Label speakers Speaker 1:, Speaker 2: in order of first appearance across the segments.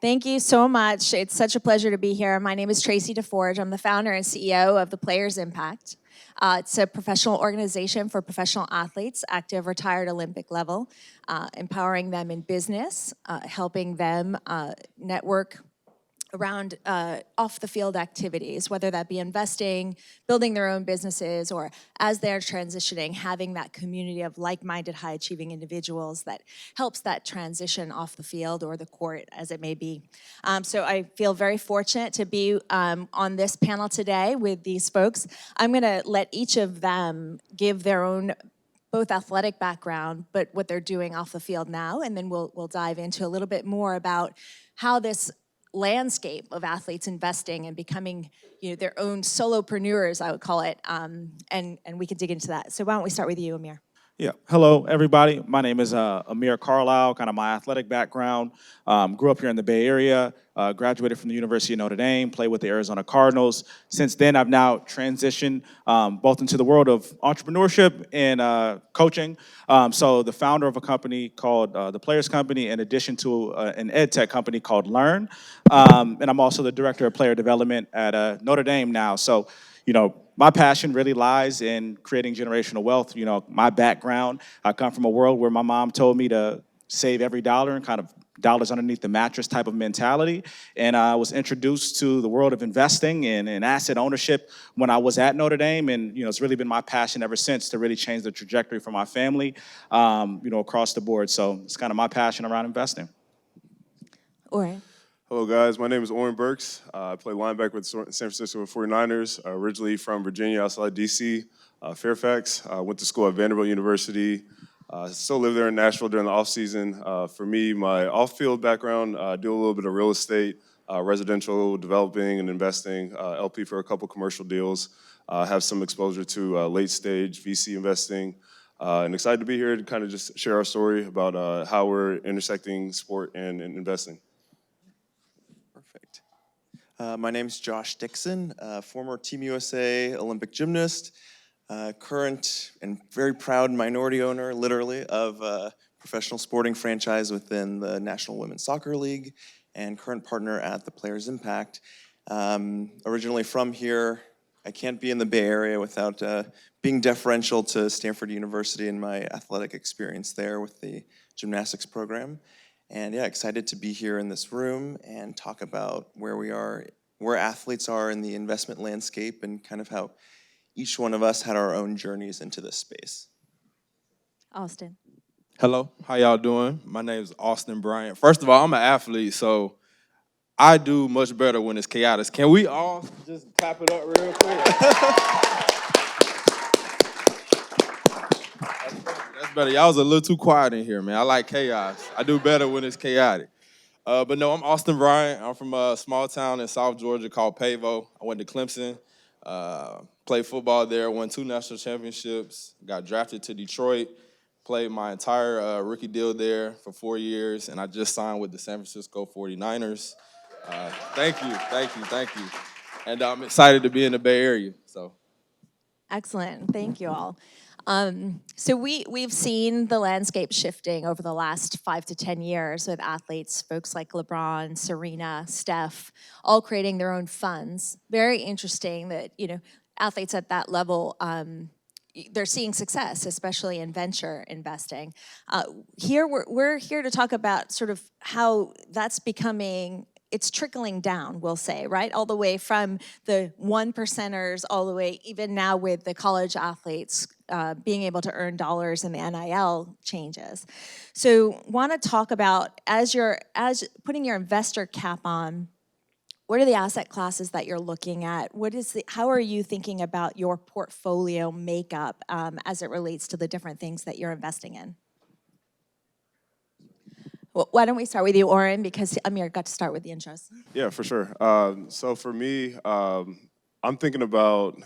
Speaker 1: Thank you so much. It's such a pleasure to be here. My name is Tracy DeForge. I'm the founder and CEO of the Players Impact. It's a professional organization for professional athletes, active, retired, Olympic level, empowering them in business, helping them network around off-the-field activities, whether that be investing, building their own businesses, or as they're transitioning, having that community of like-minded, high-achieving individuals that helps that transition off the field or the court, as it may be. So I feel very fortunate to be on this panel today with these folks. I'm gonna let each of them give their own both athletic background, but what they're doing off the field now, and then we'll dive into a little bit more about how this landscape of athletes investing and becoming, their own solopreneurs, I would call it, and we can dig into that. So why don't we start with you, Amir?
Speaker 2: Yeah. Hello, everybody. My name is Amir Carlisle, kind of my athletic background. Grew up here in the Bay Area, graduated from the University of Notre Dame, played with the Arizona Cardinals. Since then, I've now transitioned both into the world of entrepreneurship and coaching. So the founder of a company called the Players Company, in addition to an ed tech company called Learn. And I'm also the director of player development at Notre Dame now. So, my passion really lies in creating generational wealth. My background, I come from a world where my mom told me to save every dollar and kind of dollars underneath the mattress type of mentality. And I was introduced to the world of investing and asset ownership when I was at Notre Dame. And, it's really been my passion ever since to really change the trajectory for my family, across the board. So it's kind of my passion around investing.
Speaker 1: All right.
Speaker 3: Hello, guys. My name is Oren Burks. I play linebacker with the San Francisco 49ers, originally from Virginia, outside D.C., Fairfax. Went to school at Vanderbilt University. Still live there in Nashville during the offseason. For me, my off-field background, I do a little bit of real estate, residential developing and investing, LP for a couple commercial deals. Have some exposure to late-stage VC investing. And excited to be here to kind of just share our story about how we're intersecting sport and investing.
Speaker 4: Perfect. My name's Josh Dixon, former Team USA Olympic gymnast, current and very proud minority owner, literally, of a professional sporting franchise within the National Women's Soccer League, and current partner at the Players Impact. Originally from here, I can't be in the Bay Area without being deferential to Stanford University and my athletic experience there with the gymnastics program. And yeah, excited to be here in this room and talk about where athletes are in the investment landscape and kind of how each one of us had our own journeys into this space.
Speaker 1: Austin.
Speaker 5: Hello, how y'all doing? My name is Austin Bryant. First of all, I'm an athlete, so I do much better when it's chaotic. Can we all just clap it up real quick? That's better. Y'all was a little too quiet in here, man. I like chaos. I do better when it's chaotic. But no, I'm Austin Bryant. I'm from a small town in South Georgia called Pavo. I went to Clemson, played football there, won 2 national championships, got drafted to Detroit, played my entire rookie deal there for 4 years, and I just signed with the San Francisco 49ers. Thank you. And I'm excited to be in the Bay Area. So,
Speaker 1: Excellent. Thank you all. So we've seen the landscape shifting over the last 5 to 10 years with athletes, folks like LeBron, Serena, Steph, all creating their own funds. Very interesting that, athletes at that level, they're seeing success, especially in venture investing. Here, we're here to talk about sort of how that's becoming, it's trickling down, we'll say, right? All the way from the 1%ers all the way, even now with the college athletes being able to earn dollars and the NIL changes. So want to talk about, as putting your investor cap on, what are the asset classes that you're looking at? How are you thinking about your portfolio makeup as it relates to the different things that you're investing in? Well, why don't we start with you, Oren, because Amir got to start with the intros.
Speaker 3: Yeah, for sure. So for me, I'm thinking about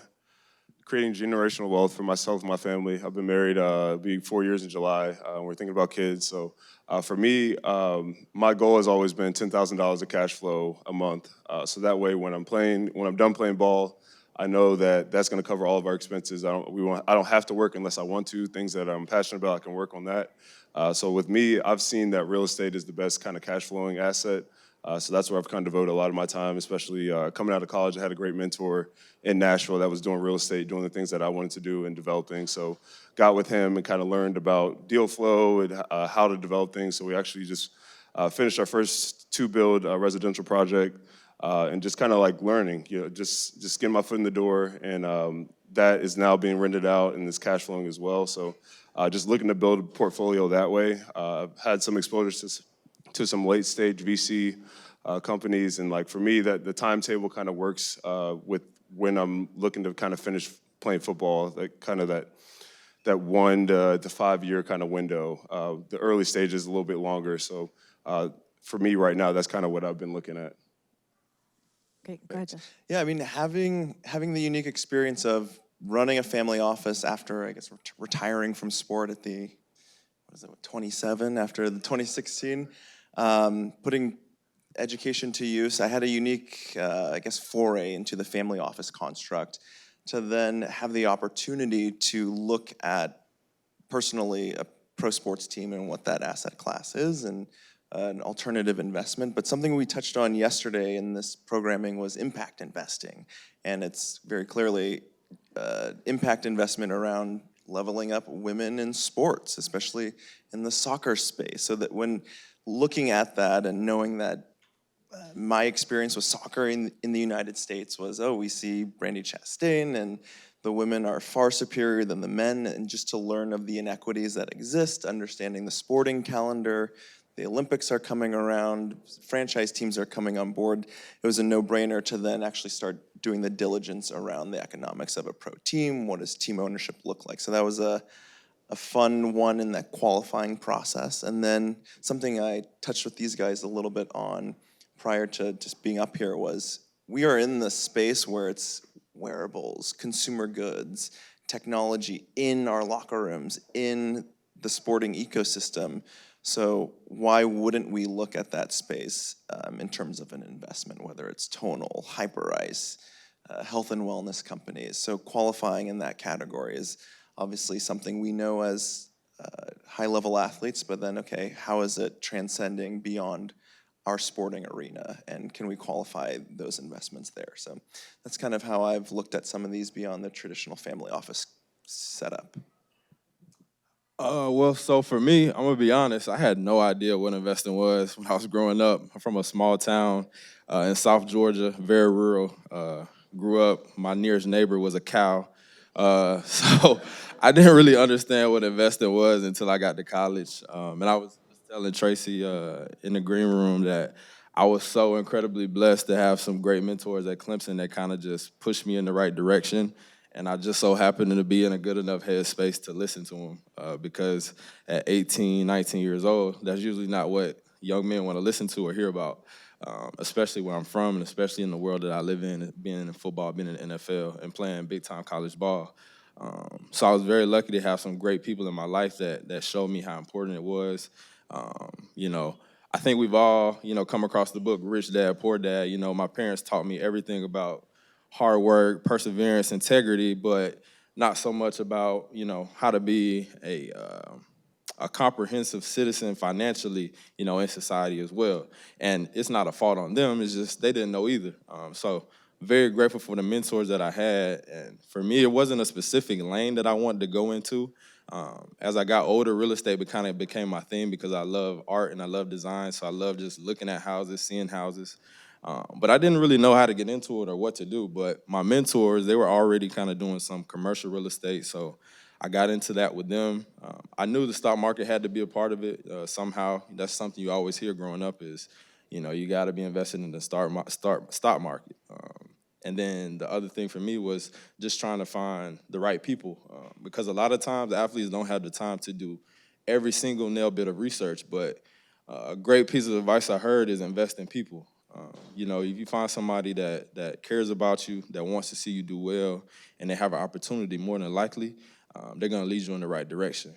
Speaker 3: creating generational wealth for myself and my family. I've been married, be 4 years in July. We're thinking about kids. So for me, my goal has always been $10,000 of cash flow a month. So that way, when I'm done playing ball, I know that that's going to cover all of our expenses. I don't have to work unless I want to. Things that I'm passionate about, I can work on that. So with me, I've seen that real estate is the best kind of cash flowing asset. So that's where I've kind of devoted a lot of my time, especially coming out of college. I had a great mentor in Nashville that was doing real estate, doing the things that I wanted to do and developing. So got with him and kind of learned about deal flow and how to develop things. So we actually just finished our first two-build residential project and just kind of like learning, just getting my foot in the door. And that is now being rented out and is cash flowing as well. So just looking to build a portfolio that way. I've had some exposure to some late stage VC companies, and like for me, that the timetable kind of works with when I'm looking to kind of finish playing football, like kind of that 1 to 5 year kind of window. The early stage is a little bit longer, so for me right now, that's kind of what I've been looking at.
Speaker 1: Great, go ahead, Josh.
Speaker 4: Yeah, I mean, having the unique experience of running a family office after, I guess, retiring from sport at the, 27 after the 2016, putting education to use. I had a unique, I guess, foray into the family office construct to then have the opportunity to look at personally a pro sports team and what that asset class is and an alternative investment. But something we touched on yesterday in this programming was impact investing. And it's very clearly impact investment around leveling up women in sports, especially in the soccer space. So that when looking at that and knowing that my experience with soccer in the United States was, we see Brandi Chastain and the women are far superior than the men, and just to learn of the inequities that exist, understanding the sporting calendar, the Olympics are coming around, franchise teams are coming on board, it was a no-brainer to then actually start doing the diligence around the economics of a pro team, what does team ownership look like. So that was a fun one in that qualifying process. And then something I touched with these guys a little bit on prior to just being up here was we are in the space where it's wearables, consumer goods, technology in our locker rooms, in the sporting ecosystem. So why wouldn't we look at that space in terms of an investment, whether it's Tonal, Hyperice, health and wellness companies. So qualifying in that category is obviously something we know as high-level athletes, but then, okay, how is it transcending beyond our sporting arena, and can we qualify those investments there? So that's kind of how I've looked at some of these beyond the traditional family office setup.
Speaker 5: Well, so for me, I'm gonna be honest, I had no idea what investing was when I was growing up. I'm from a small town in South Georgia, very rural. Grew up, my nearest neighbor was a cow. So I didn't really understand what investing was until I got to college. And I was telling Tracy in the green room that I was so incredibly blessed to have some great mentors at Clemson that kind of just pushed me in the right direction. And I just so happened to be in a good enough headspace to listen to them because at 18, 19 years old, that's usually not what young men want to listen to or hear about, especially where I'm from and especially in the world that I live in, being in football, being in the NFL, and playing big-time college ball. So I was very lucky to have some great people in my life that showed me how important it was. I think we've all, come across the book Rich Dad, Poor Dad. My parents taught me everything about hard work, perseverance, integrity, but not so much about, how to be a comprehensive citizen financially, in society as well. And it's not a fault on them, it's just they didn't know either. So very grateful for the mentors that I had. And for me, it wasn't a specific lane that I wanted to go into. As I got older, real estate kind of became my thing because I love art and I love design, so I love just looking at houses, seeing houses. But I didn't really know how to get into it or what to do. But my mentors, they were already kind of doing some commercial real estate, so I got into that with them. I knew the stock market had to be a part of it somehow. That's something you always hear growing up is, you got to be invested in the stock market. And then the other thing for me was just trying to find the right people because a lot of times athletes don't have the time to do every single nail bit of research. But a great piece of advice I heard is invest in people. If you find somebody that cares about you, that wants to see you do well, and they have an opportunity, more than likely, they're going to lead you in the right direction.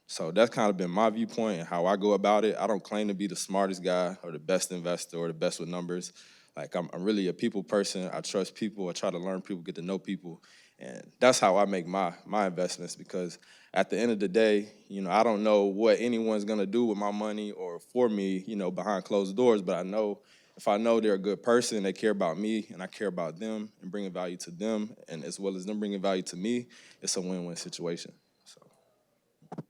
Speaker 5: So that's kind of been my viewpoint and how I go about it. I don't claim to be the smartest guy or the best investor or the best with numbers. Like, I'm really a people person. I trust people. I try to learn people, get to know people. And that's how I make my investments, because at the end of the day, I don't know what anyone's gonna do with my money or for me, behind closed doors, but I know if I know they're a good person, they care about me, and I care about them and bringing value to them, and as well as them bringing value to me, it's a win-win situation. So.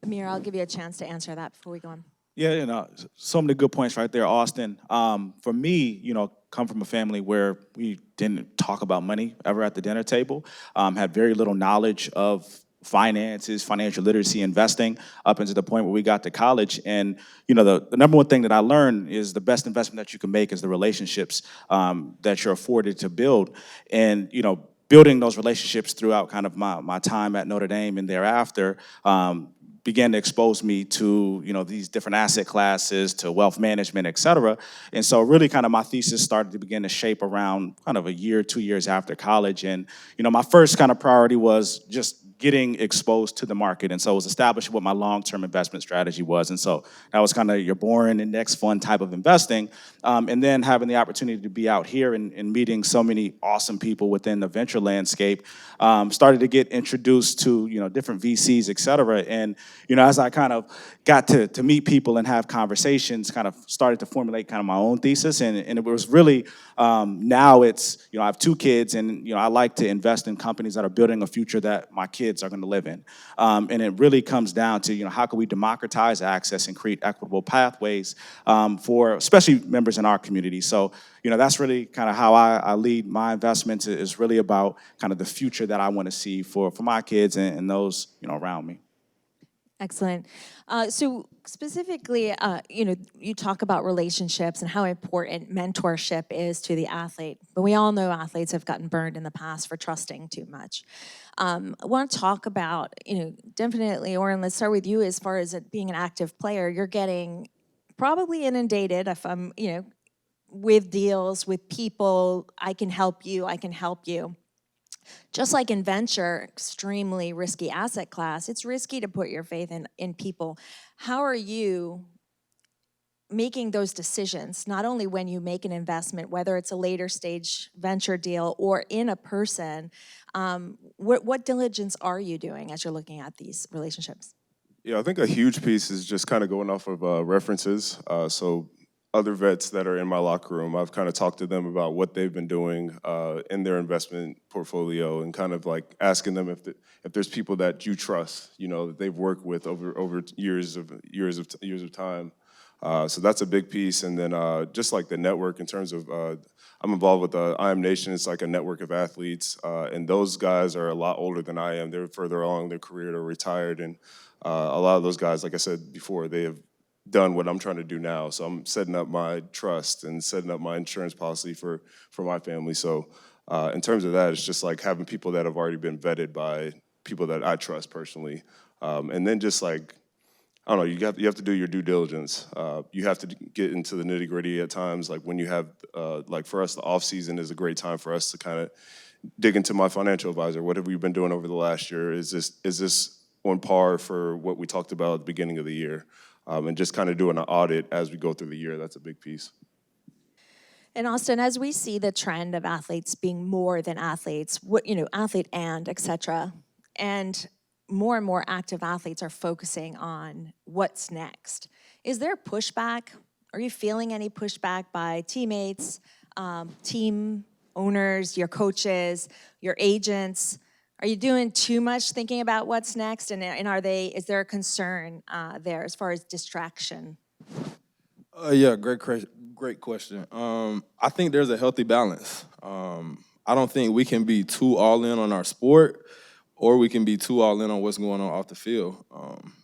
Speaker 1: Amir, I'll give you a chance to answer that before we go on.
Speaker 2: Yeah, so many good points right there, Austin. For me, come from a family where we didn't talk about money ever at the dinner table, had very little knowledge of finances, financial literacy, investing, up until the point where we got to college. And, the number one thing that I learned is the best investment that you can make is the relationships that you're afforded to build. And, building those relationships throughout kind of my time at Notre Dame and thereafter, began to expose me to, these different asset classes, to wealth management, et cetera. And so really kind of my thesis started to begin to shape around kind of a year, 2 years after college. And, my first kind of priority was just getting exposed to the market. And so it was establishing what my long-term investment strategy was. And so that was kind of your boring index fund type of investing. And then having the opportunity to be out here and meeting so many awesome people within the venture landscape, started to get introduced to, different VCs, et cetera. And, as I kind of got to meet people and have conversations, kind of started to formulate kind of my own thesis. And it was really, now it's, I have 2 kids, and, I like to invest in companies that are building a future that my kids are going to live in. And it really comes down to, how can we democratize access and create equitable pathways for especially members in our community. So, that's really kind of how I lead my investments. Is really about kind of the future that I want to see for my kids and those, around me.
Speaker 1: Excellent. So specifically, you talk about relationships and how important mentorship is to the athlete. But we all know athletes have gotten burned in the past for trusting too much. I want to talk about, definitely, Oren, let's start with you. As far as it being an active player, you're getting probably inundated, if I'm, with deals, with people. I can help you. Just like in venture, extremely risky asset class, it's risky to put your faith in people. How are you making those decisions, not only when you make an investment, whether it's a later stage venture deal or in a person, what diligence are you doing as you're looking at these relationships?
Speaker 3: Yeah, I think a huge piece is just kind of going off of references. So other vets that are in my locker room, I've kind of talked to them about what they've been doing in their investment portfolio, and kind of like asking them if there's people that you trust, that they've worked with over years of time. So that's a big piece. And then just like the network in terms of, I'm involved with I Am Nation. It's like a network of athletes, and those guys are a lot older than I am. They're further along in their career, they're retired, and a lot of those guys, like I said before, they have done what I'm trying to do now. So I'm setting up my trust and setting up my insurance policy for my family. So in terms of that, it's just like having people that have already been vetted by people that I trust personally. And then just like, I don't know, you have to do your due diligence. You have to get into the nitty gritty at times. Like when you have, like for us, the off season is a great time for us to kind of dig into my financial advisor. What have we been doing over the last year? Is this on par for what we talked about at the beginning of the year? And just kind of doing an audit as we go through the year. That's a big piece.
Speaker 1: And Austin, as we see the trend of athletes being more than athletes, athlete and et cetera, and more active athletes are focusing on what's next. Is there pushback? Are you feeling any pushback by teammates, team owners, your coaches, your agents? Are you doing too much thinking about what's next? And is there a concern there as far as distraction?
Speaker 5: Yeah, great question. I think there's a healthy balance. I don't think we can be too all in on our sport, or we can be too all in on what's going on off the field.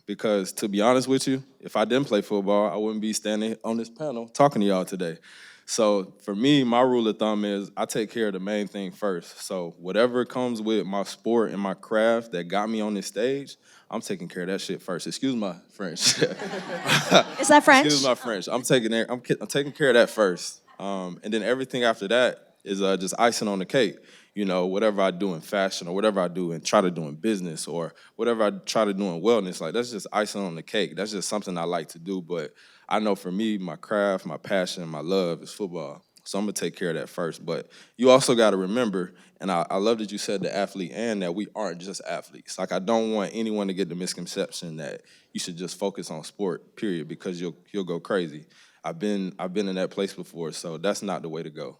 Speaker 5: Because to be honest with you, if I didn't play football, I wouldn't be standing on this panel talking to y'all today. So for me, my rule of thumb is I take care of the main thing first. So whatever comes with my sport and my craft that got me on this stage, I'm taking care of that shit first. Excuse my French.
Speaker 1: Is that French?
Speaker 5: Excuse my French. I'm taking care of that first. And then everything after that is just icing on the cake. Whatever I do in fashion, or whatever I do and try to do in business, or whatever I try to do in wellness, like that's just icing on the cake. That's just something I like to do. But I know for me, my craft, my passion, my love is football. So I'm gonna take care of that first. But you also gotta remember, and I love that you said the athlete and that we aren't just athletes. Like I don't want anyone to get the misconception that you should just focus on sport, period, because you'll go crazy. I've been in that place before, so that's not the way to go.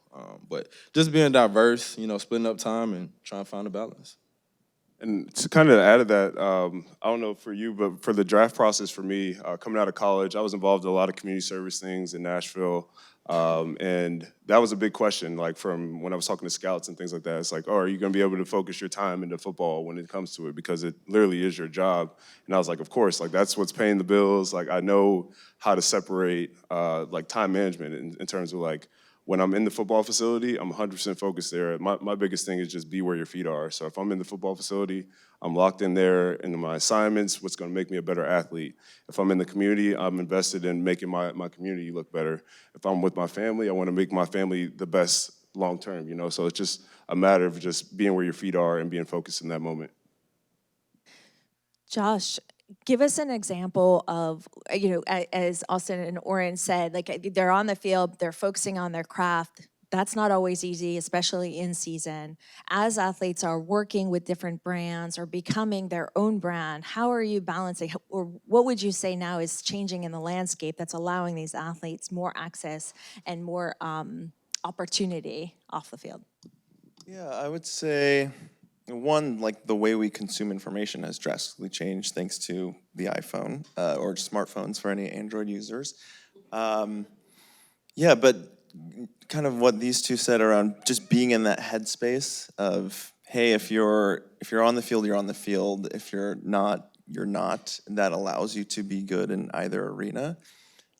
Speaker 5: But just being diverse, splitting up time and trying to find a balance.
Speaker 3: And to kind of add to that, I don't know for you, but for the draft process for me, coming out of college, I was involved in a lot of community service things in Nashville. And that was a big question, like from when I was talking to scouts and things like that. It's like, oh, are you going to be able to focus your time into football when it comes to it? Because it literally is your job. And I was like, of course, like that's what's paying the bills. Like I know how to separate like time management in terms of like, when I'm in the football facility, I'm 100% focused there. My biggest thing is just be where your feet are. So if I'm in the football facility, I'm locked in there into my assignments, what's gonna make me a better athlete. If I'm in the community, I'm invested in making my community look better. If I'm with my family, I wanna make my family the best long-term, So it's just a matter of just being where your feet are and being focused in that moment.
Speaker 1: Josh, give us an example of, as Austin and Oren said, like they're on the field, they're focusing on their craft. That's not always easy, especially in season. As athletes are working with different brands or becoming their own brand, how are you balancing, or what would you say now is changing in the landscape that's allowing these athletes more access and more opportunity off the field?
Speaker 4: Yeah, I would say one, like the way we consume information has drastically changed thanks to the iPhone or smartphones for any Android users. Yeah, but kind of what these two said around just being in that headspace of, hey, if you're on the field, you're on the field. If you're not, you're not. And that allows you to be good in either arena.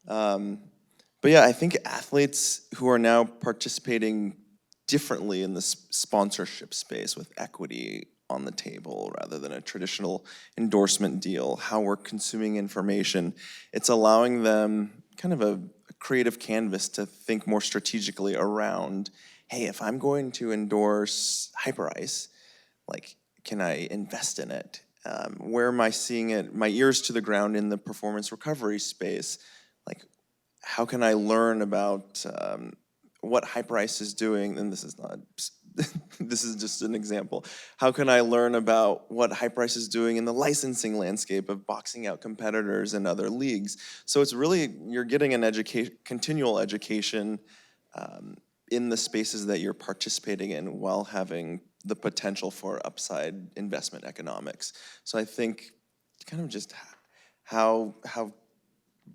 Speaker 4: But yeah, I think athletes who are now participating differently in the sponsorship space with equity on the table rather than a traditional endorsement deal, how we're consuming information, it's allowing them kind of a creative canvas to think more strategically around, hey, if I'm going to endorse Hyperice, like, can I invest in it? Where am I seeing it? My ears to the ground in the performance recovery space, like, how can I learn about what Hyperice is doing? And this is not, this is just an example. How can I learn about what Hyperice is doing in the licensing landscape of boxing out competitors in other leagues? So it's really, you're getting an continual education in the spaces that you're participating in while having the potential for upside investment economics. So I think kind of just how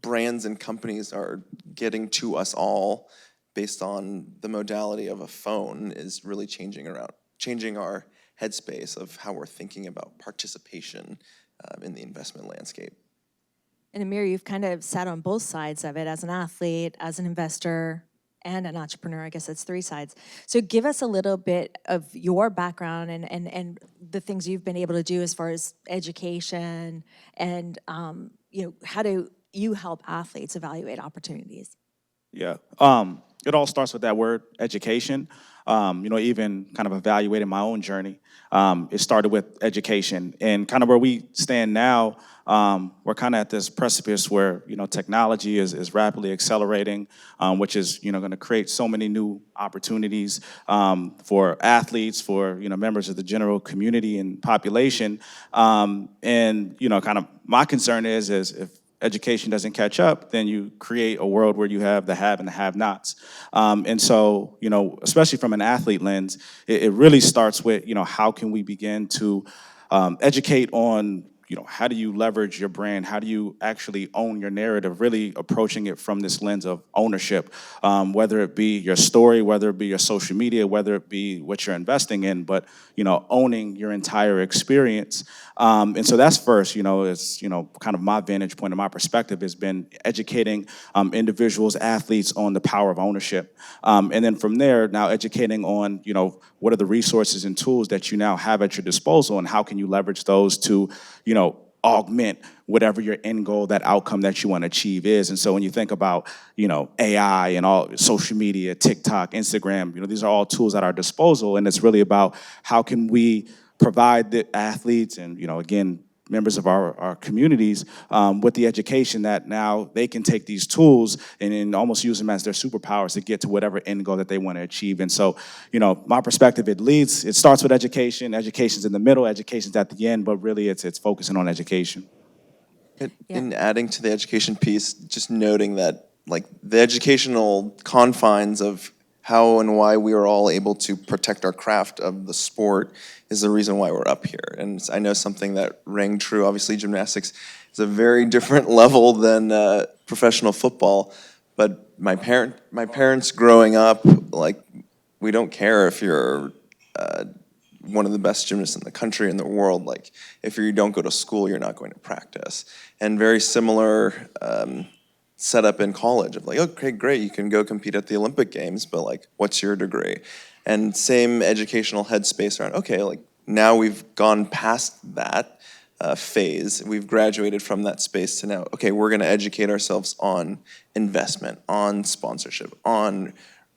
Speaker 4: brands and companies are getting to us all based on the modality of a phone is really changing our headspace of how we're thinking about participation in the investment landscape.
Speaker 1: And Amir, you've kind of sat on both sides of it as an athlete, as an investor, and an entrepreneur. I guess it's three sides. So give us a little bit of your background and the things you've been able to do as far as education and how do you help athletes evaluate opportunities?
Speaker 2: Yeah. It all starts with that word, education. Even kind of evaluating my own journey. It started with education. And kind of where we stand now, we're kind of at this precipice where, technology is rapidly accelerating, which is, going to create so many new opportunities for athletes, for, members of the general community and population. And, kind of my concern is if education doesn't catch up, then you create a world where you have the have and the have-nots. And so, especially from an athlete lens, it really starts with, how can we begin to educate on, how do you leverage your brand? How do you actually own your narrative? Really approaching it from this lens of ownership, whether it be your story, whether it be your social media, whether it be what you're investing in, but, owning your entire experience. And so that's first, it's, kind of my vantage point and my perspective has been educating individuals, athletes on the power of ownership. And then from there, now educating on, what are the resources and tools that you now have at your disposal and how can you leverage those to, augment whatever your end goal, that outcome that you want to achieve is. And so when you think about, AI and all social media, TikTok, Instagram, these are all tools at our disposal. And it's really about how can we provide the athletes and, again, members of our communities with the education that now they can take these tools and almost use them as their superpowers to get to whatever end goal that they want to achieve. And so, my perspective, it starts with education. Education's in the middle, education's at the end, but really it's focusing on education.
Speaker 4: In adding to the education piece, just noting that like the educational confines of how and why we are all able to protect our craft of the sport is the reason why we're up here. And I know something that rang true. Obviously, gymnastics is a very different level than professional football. But my parents growing up, like, we don't care if you're one of the best gymnasts in the country, in the world. Like, if you don't go to school, you're not going to practice. And very similar setup in college of like, okay, great, you can go compete at the Olympic Games, but like, what's your degree? And same educational headspace around, okay, like now we've gone past that phase. We've graduated from that space to now, okay, we're gonna educate ourselves on investment, on sponsorship, on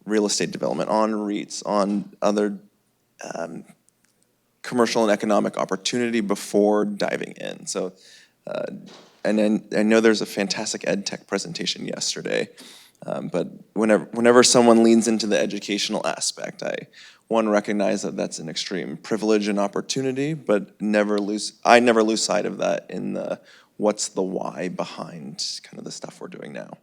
Speaker 4: real estate development, on REITs, on other commercial and economic opportunity before diving in. So, and then I know there's a fantastic ed tech presentation yesterday, but whenever someone leans into the educational aspect, I recognize that that's an extreme privilege and opportunity, but I never lose sight of that in the what's the why behind kind of the stuff we're doing now.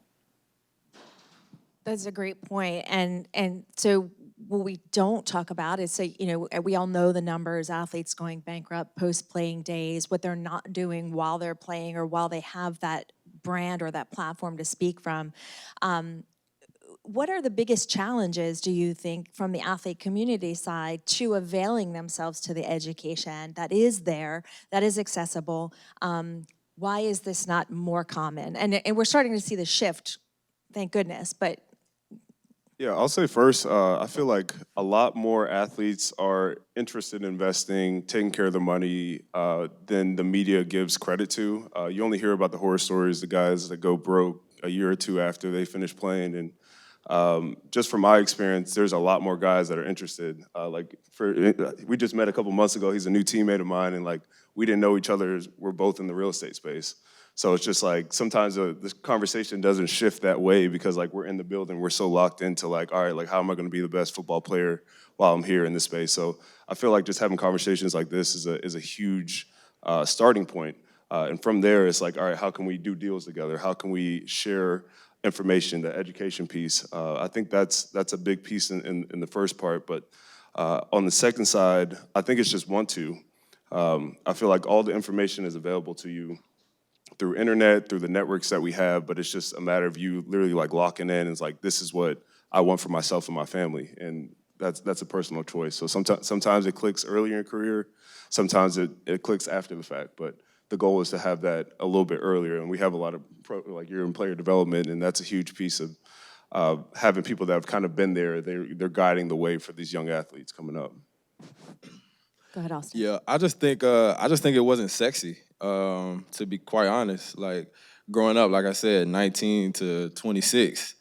Speaker 1: That's a great point. And so what we don't talk about is, so, we all know the numbers, athletes going bankrupt, post-playing days, what they're not doing while they're playing or while they have that brand or that platform to speak from. What are the biggest challenges, do you think, from the athlete community side to availing themselves to the education that is there, that is accessible? Why is this not more common? And we're starting to see the shift, thank goodness, but
Speaker 3: Yeah, I'll say first, I feel like a lot more athletes are interested in investing, taking care of the money than the media gives credit to. You only hear about the horror stories, the guys that go broke a year or two after they finish playing. And just from my experience, there's a lot more guys that are interested. We just met a couple months ago. He's a new teammate of mine, and like we didn't know each other. We're both in the real estate space. So it's just like sometimes this conversation doesn't shift that way because like we're in the building, we're so locked into like, all right, like how am I going to be the best football player while I'm here in this space? So I feel like just having conversations like this is a huge starting point. And from there, it's like, all right, how can we do deals together? How can we share information, the education piece? I think that's a big piece in the first part. But on the second side, I think it's just want to. I feel like all the information is available to you through internet, through the networks that we have, but it's just a matter of you literally like locking in. And it's like, this is what I want for myself and my family. And that's a personal choice. So sometimes it clicks early in your career, sometimes it clicks after the fact, but the goal is to have that a little bit earlier. And we have a lot of you're in player development, and that's a huge piece of having people that have kind of been there. They're guiding the way for these young athletes coming up.
Speaker 1: go ahead, Austin.
Speaker 5: Yeah, I just think it wasn't sexy. To be quite honest, like growing up, like I said, 19 to 26,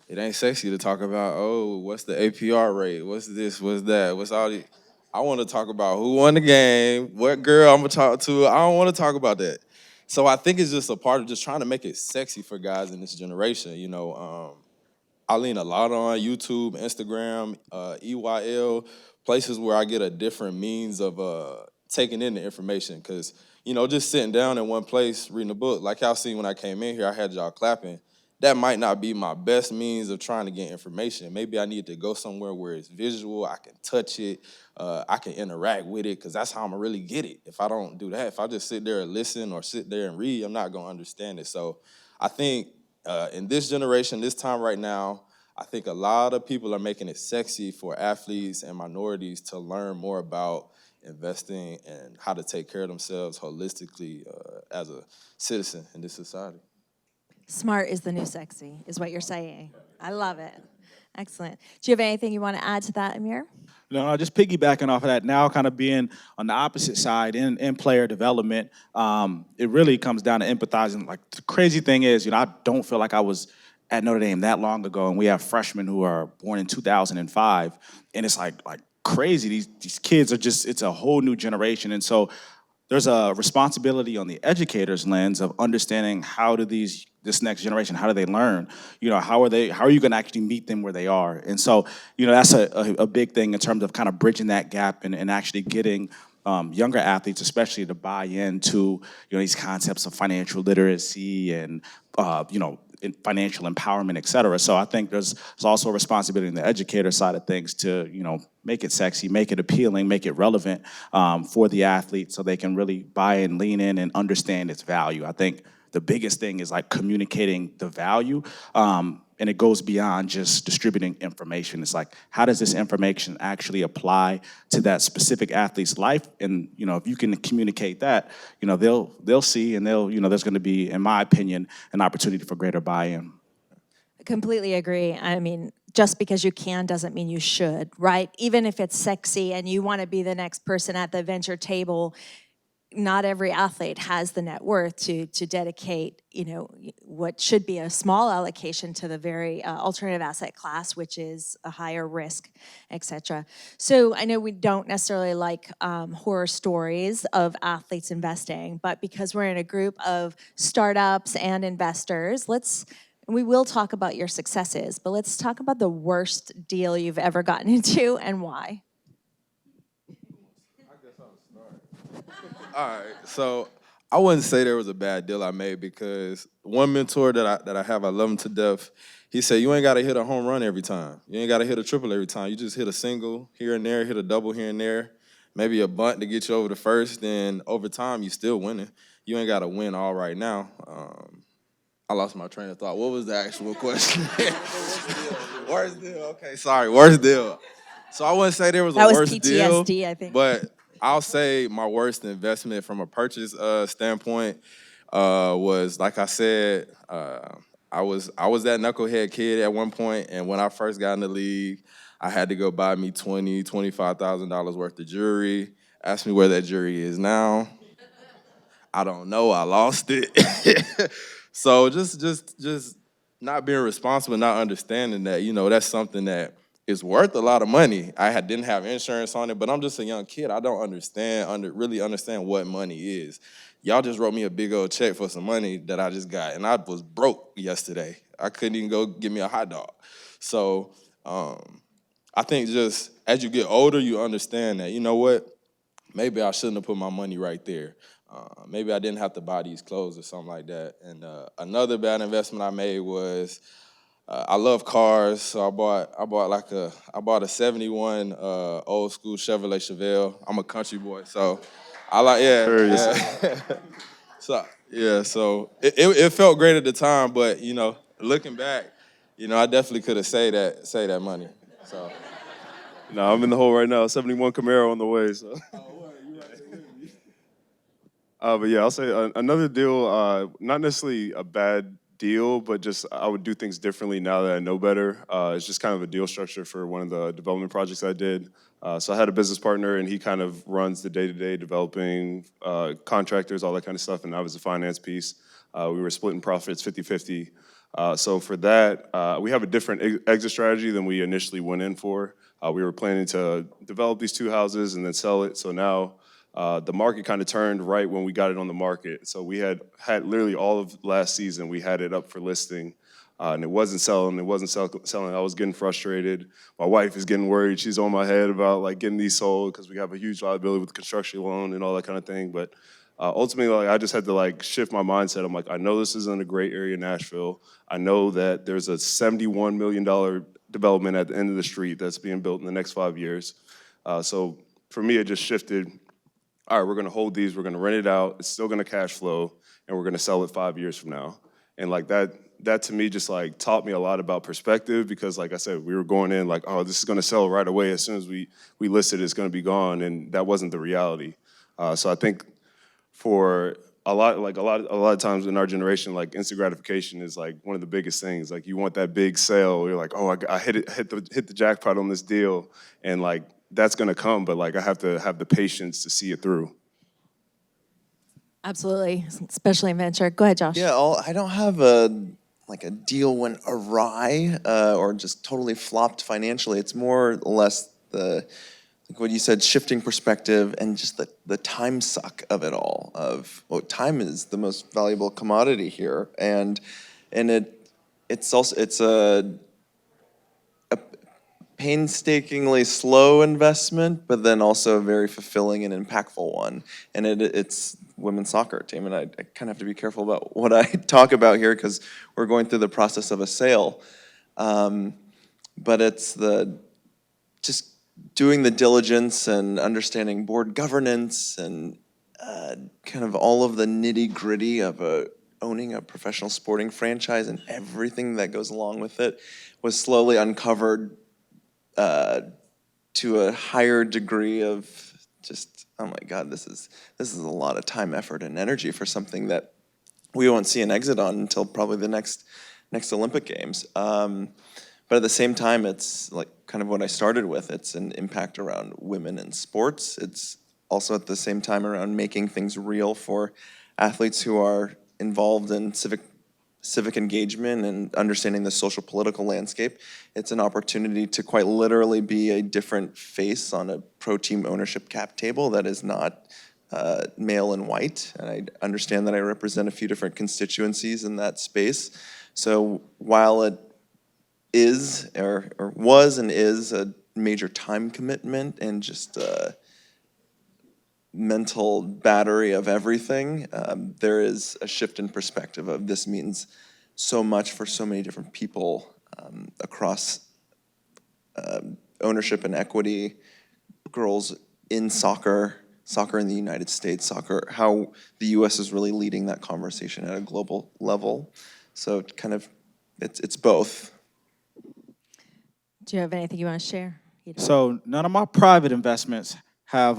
Speaker 5: it ain't sexy to talk about, oh, what's the APR rate? What's this? What's that? What's all the? I want to talk about who won the game, what girl I'm gonna talk to. I don't want to talk about that. So I think it's just a part of just trying to make it sexy for guys in this generation. I lean a lot on YouTube, Instagram, EYL, places where I get a different means of taking in the information. Because, just sitting down in one place, reading a book, like y'all seen when I came in here, I had y'all clapping. That might not be my best means of trying to get information. Maybe I need to go somewhere where it's visual, I can touch it, I can interact with it, because that's how I'm going to really get it. If I don't do that, if I just sit there and listen or sit there and read, I'm not going to understand it. So I think in this generation, this time right now, I think a lot of people are making it sexy for athletes and minorities to learn more about investing and how to take care of themselves holistically as a citizen in this society.
Speaker 1: Smart is the new sexy, is what you're saying. I love it. Excellent. Do you have anything you want to add to that, Amir?
Speaker 2: No, just piggybacking off of that, now kind of being on the opposite side in player development, it really comes down to empathizing. Like, the crazy thing is, I don't feel like I was at Notre Dame that long ago, and we have freshmen who are born in 2005, and it's like crazy. These kids are just, it's a whole new generation. And so there's a responsibility on the educator's lens of understanding how do this next generation, how do they learn? You know, how are you going to actually meet them where they are? And so, you know, that's a big thing in terms of kind of bridging that gap and actually getting younger athletes, especially, to buy into, you know, these concepts of financial literacy and, you know, in financial empowerment, et cetera. So I think there's also a responsibility on the educator side of things to, you know, make it sexy, make it appealing, make it relevant for the athlete so they can really buy and lean in and understand its value. I think the biggest thing is like communicating the value. And it goes beyond just distributing information. It's like, how does this information actually apply to that specific athlete's life? And, you know, if you can communicate that, you know, they'll see, and you know, there's going to be, in my opinion, an opportunity for greater buy-in.
Speaker 1: Completely agree. I mean, just because you can doesn't mean you should, right? Even if it's sexy and you want to be the next person at the venture table, not every athlete has the net worth to dedicate, you know, what should be a small allocation to the very alternative asset class, which is a higher risk, et cetera. So I know we don't necessarily like horror stories of athletes investing, but because we're in a group of startups and investors, we will talk about your successes, but let's talk about the worst deal you've ever gotten into and why.
Speaker 5: All right, so I wouldn't say there was a bad deal I made because one mentor that I have, I love him to death. He said, you ain't got to hit a home run every time. You ain't got to hit a triple every time. You just hit a single here and there, hit a double here and there, maybe a bunt to get you over the first. Then over time, you still winning. You ain't got to win all right now. I lost my train of thought. What was the actual question? Worst deal. Okay, sorry. Worst deal. So I wouldn't say there was a worst deal.
Speaker 1: PTSD, I think.
Speaker 5: But I'll say my worst investment from a purchase standpoint was, like I said, I was that knucklehead kid at one point, and when I first got in the league, I had to go buy me $25,000 worth of jewelry. Ask me where that jewelry is now. I don't know. I lost it. So just not being responsible, not understanding that, you know, that's something that is worth a lot of money. Didn't have insurance on it, but I'm just a young kid. I don't really understand what money is. Y'all just wrote me a big old check for some money that I just got, and I was broke yesterday. I couldn't even go get me a hot dog. So I think just as you get older, you understand that, you know what, maybe I shouldn't have put my money right there. Maybe I didn't have to buy these clothes or something like that. And another bad investment I made was I love cars, so I bought a '71 old school Chevrolet Chevelle. I'm a country boy, so I like yeah. So it felt great at the time, but you know, looking back, you know, I definitely could have saved that money. So
Speaker 3: No, I'm in the hole right now. 71 Camaro on the way. So. But yeah, I'll say another deal, not necessarily a bad deal, but just I would do things differently now that I know better. It's just kind of a deal structure for one of the development projects I did. So I had a business partner, and he kind of runs the day-to-day developing contractors, all that kind of stuff, and I was the finance piece. We were splitting profits 50-50. So for that, we have a different exit strategy than we initially went in for. We were planning to develop these two houses and then sell it. So now the market kind of turned right when we got it on the market. So we had literally all of last season, we had it up for listing. And it wasn't selling, selling. I was getting frustrated. My wife is getting worried. She's on my head about like getting these sold because we have a huge liability with the construction loan and all that kind of thing. But ultimately, like, I just had to like shift my mindset. I'm like, I know this isn't a great area in Nashville. I know that there's a $71 million development at the end of the street that's being built in the next 5 years. So for me, it just shifted. All right, we're gonna hold these, we're gonna rent it out, it's still gonna cash flow, and we're gonna sell it 5 years from now. And like that to me just like taught me a lot about perspective, because like I said, we were going in like, oh, this is gonna sell right away. As soon as we list it, it's gonna be gone, and that wasn't the reality. So I think for a lot of times in our generation, like instant gratification is like one of the biggest things. Like you want that big sale, you're like, oh, I hit the jackpot on this deal, and like that's gonna come, but like I have to have the patience to see it through.
Speaker 1: Absolutely, especially in venture. Go ahead, Josh.
Speaker 4: Yeah, I don't have a deal went awry or just totally flopped financially. It's more or less the like what you said, shifting perspective and just the time suck of it all. Of well, time is the most valuable commodity here, and it's also a painstakingly slow investment, but then also a very fulfilling and impactful one. And it's women's soccer team, and I kind of have to be careful about what I talk about here because we're going through the process of a sale. But it's just doing the diligence and understanding board governance and kind of all of the nitty gritty of owning a professional sporting franchise and everything that goes along with it was slowly uncovered to a higher degree of just, oh my God, this is a lot of time, effort, and energy for something that we won't see an exit on until probably the next Olympic Games. But at the same time, it's like kind of what I started with. It's an impact around women in sports. It's also at the same time around making things real for athletes who are involved in civic engagement and understanding the social political landscape. It's an opportunity to quite literally be a different face on a pro-team ownership cap table that is not male and white. And I understand that I represent a few different constituencies in that space. So while it is or was and is a major time commitment and just a mental battery of everything, there is a shift in perspective of this means so much for so many different people across ownership and equity, girls in soccer in the United States, soccer, how the US is really leading that conversation at a global level. So kind of, it's both.
Speaker 1: Do you have anything you want to share?
Speaker 2: So none of my private investments have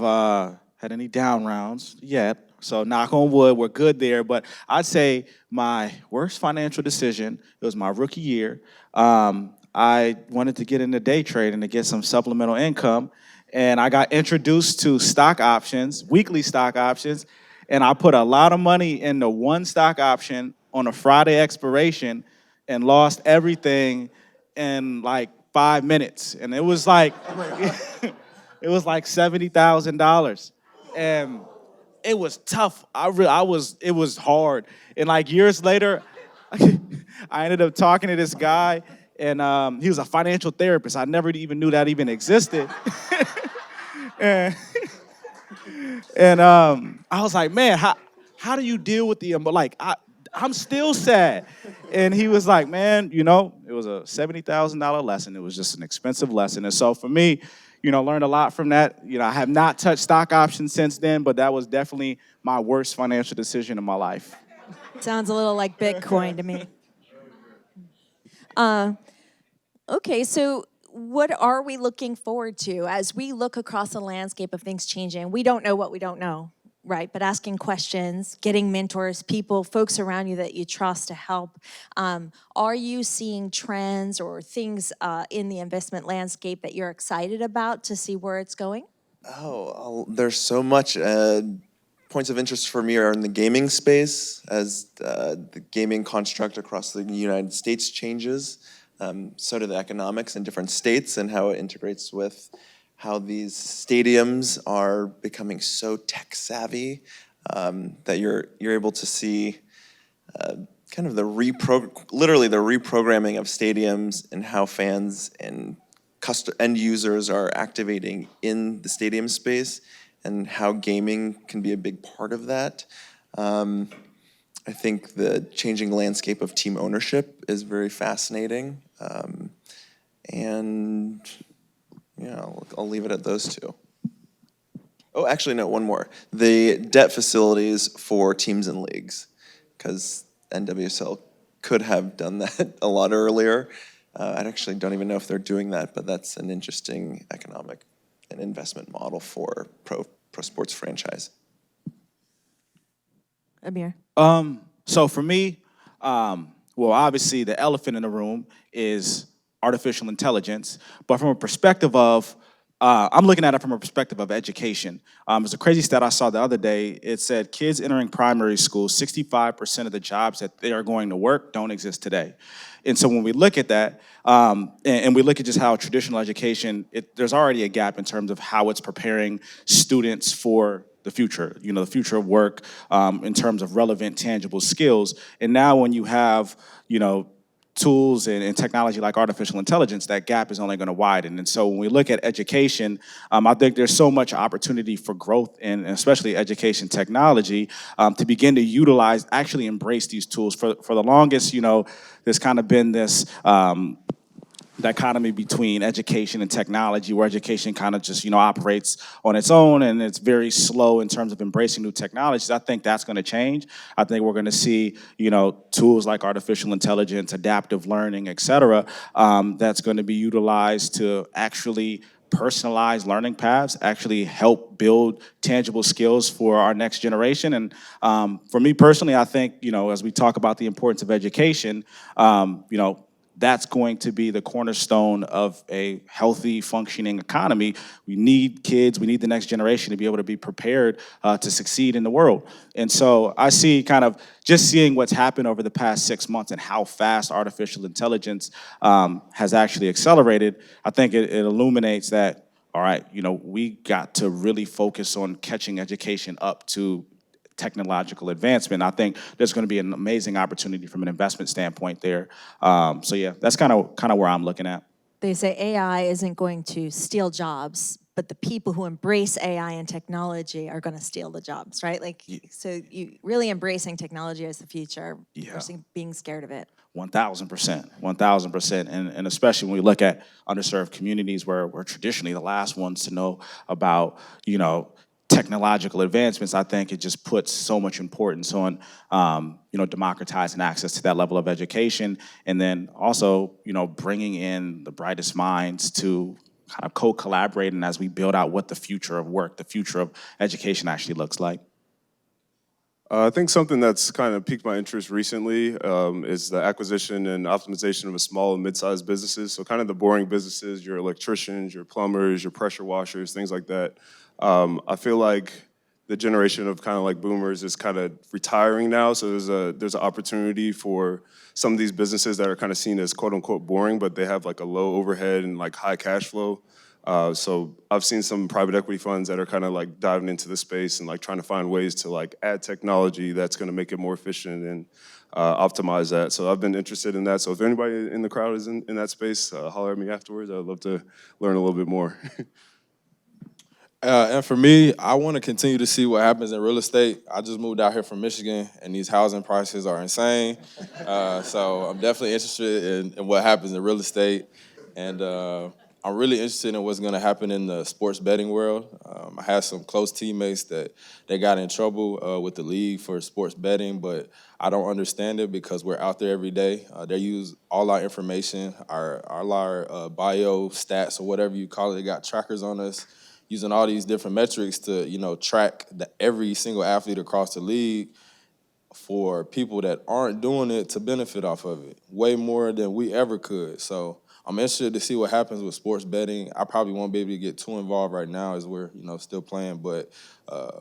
Speaker 2: had any down rounds yet. So knock on wood, we're good there. But I'd say my worst financial decision, it was my rookie year. I wanted to get into day trading to get some supplemental income. And I got introduced to stock options, weekly stock options. And I put a lot of money into one stock option on a Friday expiration and lost everything in like 5 minutes. And it was like, it was like $70,000. And it was tough. It was hard. And like years later, I ended up talking to this guy, and he was a financial therapist. I never even knew that even existed. and I was like, man, how do you deal with the I'm still sad. And he was like, man, it was a $70,000 lesson. It was just an expensive lesson. And so for me, learned a lot from that. I have not touched stock options since then, but that was definitely my worst financial decision in my life.
Speaker 1: Sounds a little like Bitcoin to me. Okay, so what are we looking forward to as we look across the landscape of things changing? We don't know what we don't know, right? But asking questions, getting mentors, people, folks around you that you trust to help. Are you seeing trends or things in the investment landscape that you're excited about to see where it's going?
Speaker 4: There's so much. Points of interest for me are in the gaming space as the gaming construct across the United States changes. So do the economics in different states and how it integrates with how these stadiums are becoming so tech savvy that you're able to see kind of literally the reprogramming of stadiums and how fans and end users are activating in the stadium space and how gaming can be a big part of that. I think the changing landscape of team ownership is very fascinating. And I'll leave it at those two. Oh, actually, no, one more. The debt facilities for teams and leagues, because NWSL could have done that a lot earlier. I actually don't even know if they're doing that, but that's an interesting economic and investment model for pro sports franchise.
Speaker 1: Amir?
Speaker 2: So for me, well, obviously the elephant in the room is artificial intelligence, but from a perspective of I'm looking at it from a perspective of education. It's a crazy stat I saw the other day. It said kids entering primary school, 65% of the jobs that they are going to work don't exist today. And so when we look at that, and we look at just how traditional education, there's already a gap in terms of how it's preparing students for the future, the future of work, in terms of relevant, tangible skills. And now when you have, tools and technology like artificial intelligence, that gap is only going to widen. And so when we look at education, I think there's so much opportunity for growth in especially education technology to begin to utilize, actually embrace these tools. For the longest, there's kind of been this dichotomy between education and technology, where education kind of just operates on its own and it's very slow in terms of embracing new technologies. I think that's going to change. I think we're going to see tools like artificial intelligence, adaptive learning, et cetera, that's going to be utilized to actually personalized learning paths, actually help build tangible skills for our next generation. And for me personally, I think as we talk about the importance of education, that's going to be the cornerstone of a healthy, functioning economy. We need kids, we need the next generation to be able to be prepared to succeed in the world. And so I see kind of just seeing what's happened over the past 6 months and how fast artificial intelligence has actually accelerated. I think it illuminates that, all right, we got to really focus on catching education up to technological advancement. I think there's going to be an amazing opportunity from an investment standpoint there. So yeah, that's kind of where I'm looking at.
Speaker 1: They say AI isn't going to steal jobs, but the people who embrace AI and technology are going to steal the jobs, right? So you really embracing technology as the future versus being scared of it.
Speaker 2: 1,000%, 1,000%, and especially when we look at underserved communities where we're traditionally the last ones to know about, technological advancements. I think it just puts so much importance on, democratizing access to that level of education, and then also, bringing in the brightest minds to kind of co-collaborating as we build out what the future of work, the future of education actually looks like.
Speaker 3: I think something that's kind of piqued my interest recently is the acquisition and optimization of small and mid-sized businesses. So kind of the boring businesses, your electricians, your plumbers, your pressure washers, things like that. I feel like the generation of kind of like boomers is kind of retiring now. So there's an opportunity for some of these businesses that are kind of seen as quote unquote boring, but they have like a low overhead and like high cash flow. So I've seen some private equity funds that are kind of like diving into the space and like trying to find ways to like add technology that's going to make it more efficient and optimize that. So I've been interested in that. So if anybody in the crowd is in that space, holler at me afterwards. I'd love to learn a little bit more.
Speaker 5: And for me, I want to continue to see what happens in real estate. I just moved out here from Michigan, and these housing prices are insane. So I'm definitely interested in what happens in real estate. And I'm really interested in what's going to happen in the sports betting world. I had some close teammates that they got in trouble with the league for sports betting, but I don't understand it because we're out there every day. They use all our information, our bio stats or whatever you call it. They got trackers on us, using all these different metrics to, track every single athlete across the league for people that aren't doing it to benefit off of it, way more than we ever could. So I'm interested to see what happens with sports betting. I probably won't be able to get too involved right now as we're, still playing. But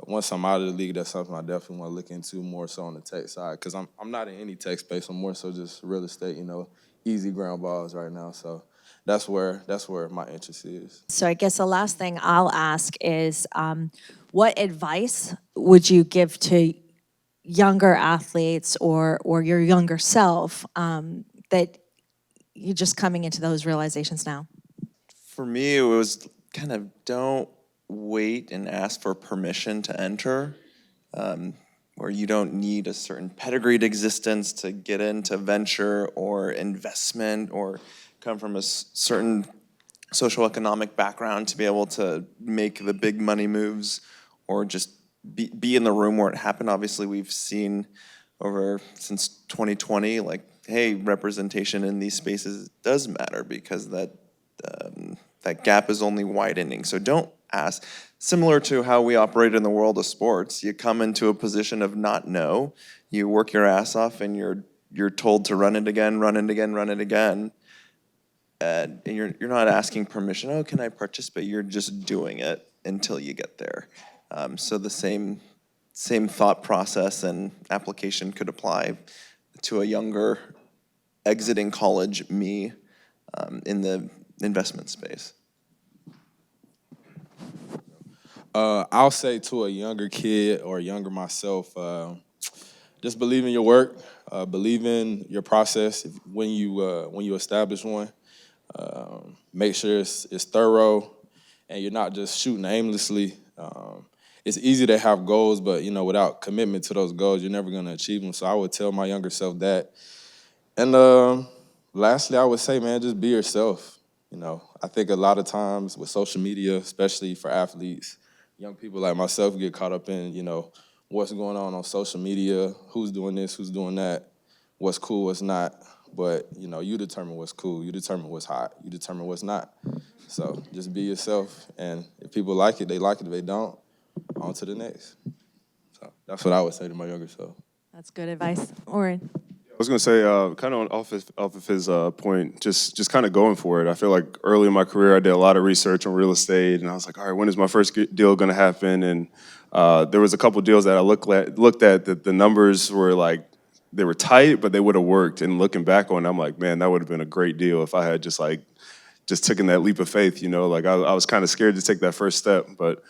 Speaker 5: once I'm out of the league, that's something I definitely want to look into more so on the tech side, because I'm not in any tech space. I'm more so just real estate, easy ground balls right now. So that's where my interest is.
Speaker 1: So I guess the last thing I'll ask is, what advice would you give to younger athletes or your younger self that you're just coming into those realizations now?
Speaker 4: For me, it was kind of don't wait and ask for permission to enter, where you don't need a certain pedigreed existence to get into venture or investment or come from a certain socioeconomic background to be able to make the big money moves or just be in the room where it happened. Obviously, we've seen since 2020, like, hey, representation in these spaces does matter because that gap is only widening. So don't ask. Similar to how we operate in the world of sports, you come into a position of not know, you work your ass off, and you're told to run it again, run it again, run it again. and you're not asking permission. Oh, can I participate? You're just doing it until you get there. So the same thought process and application could apply to a younger exiting college me in the investment space.
Speaker 5: I'll say to a younger kid or younger myself, just believe in your work, believe in your process. When you establish one, make sure it's thorough, and you're not just shooting aimlessly. It's easy to have goals, but without commitment to those goals, you're never gonna achieve them. So I would tell my younger self that. And lastly, I would say, man, just be yourself. I think a lot of times with social media, especially for athletes, young people like myself get caught up in, what's going on social media, who's doing this, who's doing that, what's cool, what's not. But, you determine what's cool, you determine what's hot, you determine what's not. So just be yourself, and if people like it, they like it. If they don't, on to the next. So that's what I would say to my younger self.
Speaker 1: That's good advice. Oren.
Speaker 3: I was gonna say, kind of off of his point, just kind of going for it. I feel like early in my career, I did a lot of research on real estate, and I was like, all right, when is my first deal gonna happen? And there was a couple deals that I looked at that the numbers were like, they were tight, but they would have worked. And looking back on it, I'm like, man, that would have been a great deal if I had just taken that leap of faith, Like I was kind of scared to take that first step, but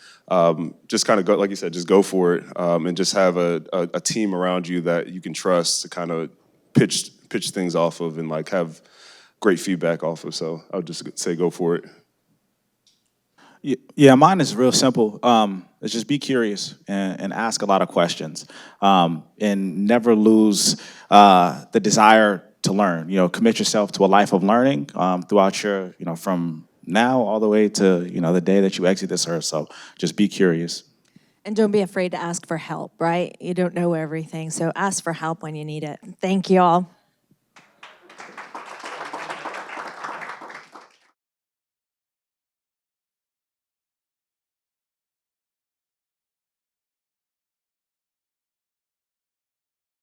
Speaker 3: just kind of go, like you said, just go for it, and just have a team around you that you can trust to kind of pitch things off of and have great feedback off of. So I would just say go for it.
Speaker 2: Yeah, mine is real simple. It's just be curious and ask a lot of questions, and never lose the desire to learn. Commit yourself to a life of learning throughout your, from now all the way to the day that you exit this earth. So just be curious.
Speaker 1: And don't be afraid to ask for help, right? You don't know everything, so ask for help when you need it. Thank you all.